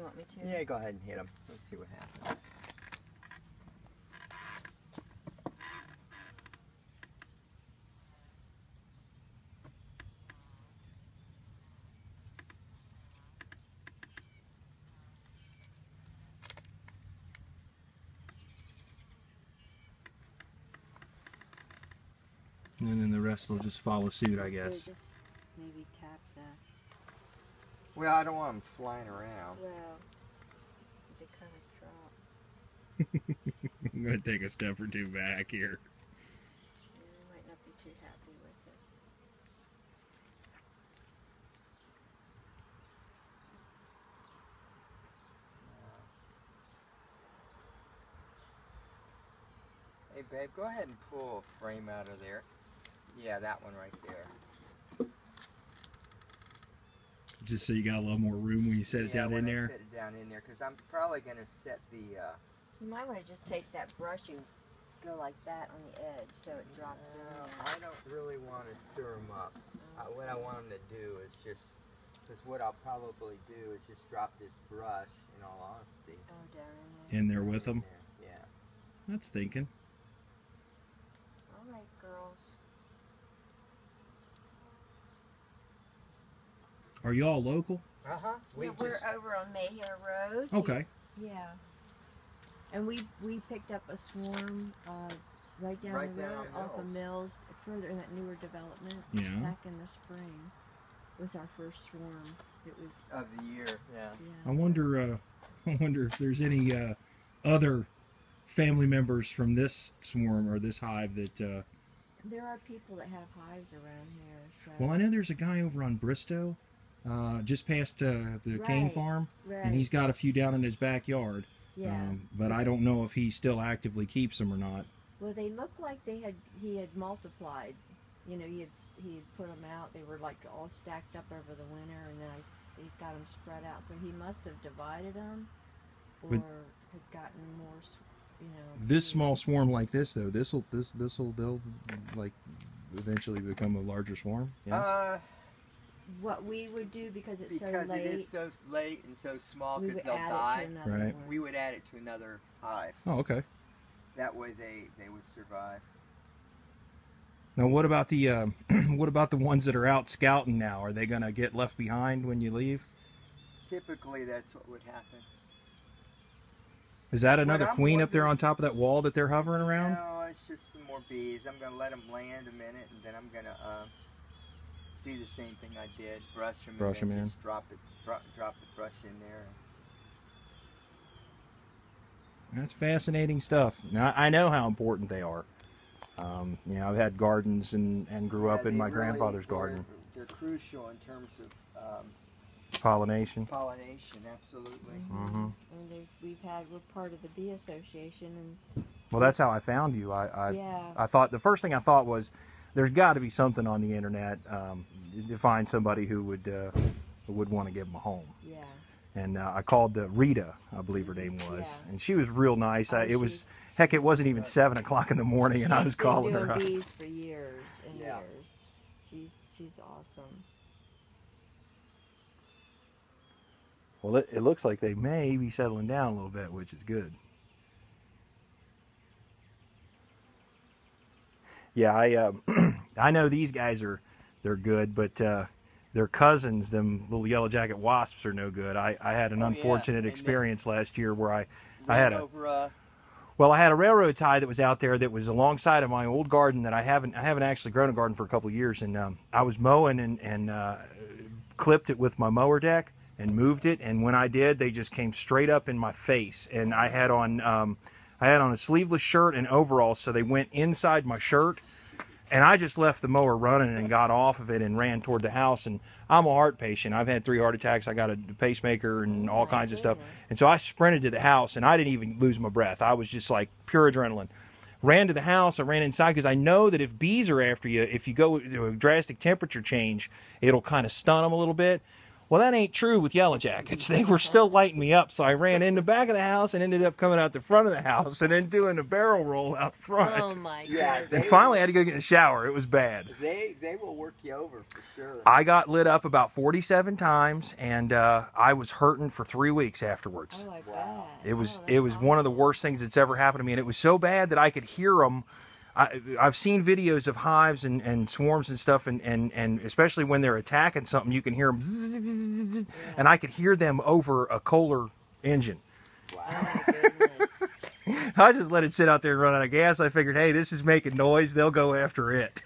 want me to? Yeah, go ahead and hit them. Let's see what happens. And then the rest will just follow suit, I guess. Just maybe tap the... Well, I don't want them flying around. Well, they kind of drop. I'm going to take a step or two back here. Yeah, they might not be too happy with it. Hey, babe, go ahead and pull a frame out of there. Yeah, that one right there. Just so you got a little more room when you set it down in there. Set it down in there, because I'm probably going to set the... You might want to just take that brush and go like that on the edge so it drops in there. I don't really want to stir them up. What I want them to do is just... Because what I'll probably do is just drop this brush, in all honesty. Oh, down in there. In there with them? Yeah. That's thinking. All right, girls. Are you all local? Uh-huh. We're over on Mayhair Road. Okay. Yeah. And we picked up a swarm right down Right the down road on off of Mills, further in that newer development. Yeah. Back in the spring was our first swarm. It was of the year, yeah. I wonder if there's any other family members from this swarm or this hive that... There are people that have hives around here. So. Well, I know there's a guy over on Bristow, just past the cane farm, and he's got a few down in his backyard. Yeah. But I don't know if he still actively keeps them or not. Well, they looked like he had multiplied. You know, he had put them out. They were like all stacked up over the winter, and then he's got them spread out. So he must have divided them, or had gotten more. You know. This small swarm like this though, they'll like eventually become a larger swarm. Yes? What we would do because it's so late. Because it is so late and so small, because they'll add die. It to another one. We would add it to another hive. Oh, okay. That way they would survive. Now, what about the what about the ones that are out scouting now? Are they gonna get left behind when you leave? Typically, that's what would happen. Is that another queen up there on top of that wall that they're hovering around? No, it's just some more bees. I'm gonna let them land a minute, and then I'm gonna do the same thing I did: brush them, and then just drop the brush in there. That's fascinating stuff. Now I know how important they are. You know, I've had gardens and grew up in my grandfather's garden. They're crucial in terms of pollination. Pollination, absolutely. Mm-hmm. And we're part of the bee association, and well, that's how I found you. I thought the first thing I thought was there's got to be something on the internet to find somebody who would want to give them a home. Yeah. And I called Rita, I believe her name was, and she was real nice. Oh, Heck, it wasn't even 7 o'clock in the morning, and I was calling her up. She's been doing bees for years and years. She's awesome. Well, it looks like they may be settling down a little bit, which is good. Yeah, I know these guys they're good, but their cousins, them little yellow jacket wasps, are no good. I had an unfortunate experience last year where I had I had a railroad tie that was out there that was alongside of my old garden that I haven't actually grown a garden for a couple of years, and I was mowing and clipped it with my mower deck and moved it, and when I did, they just came straight up in my face, and I had on a sleeveless shirt and overalls, so they went inside my shirt. And I just left the mower running and got off of it and ran toward the house. And I'm a heart patient. I've had 3 heart attacks. I got a pacemaker and all kinds of stuff. And so I sprinted to the house, and I didn't even lose my breath. I was just like pure adrenaline. Ran to the house. I ran inside because I know that if bees are after you, if you go to a drastic temperature change, it'll kind of stun them a little bit. Well, that ain't true with yellow jackets. They were still lighting me up, so I ran in the back of the house and ended up coming out the front of the house and then doing a barrel roll out front. Oh my Yeah, God. And finally I had to go get in the shower. It was bad. They will work you over for sure. I got lit up about 47 times, and I was hurting for 3 weeks afterwards. Oh, I Wow. bet. It was Oh, it was that's one of the awful. worst things that's ever happened to me, and it was so bad that I could hear them. I've seen videos of hives and swarms and stuff, and especially when they're attacking something, you can hear them, and I could hear them over a Kohler engine. Oh Wow. my goodness. I just let it sit out there and run out of gas. I figured, hey, this is making noise. They'll go after it.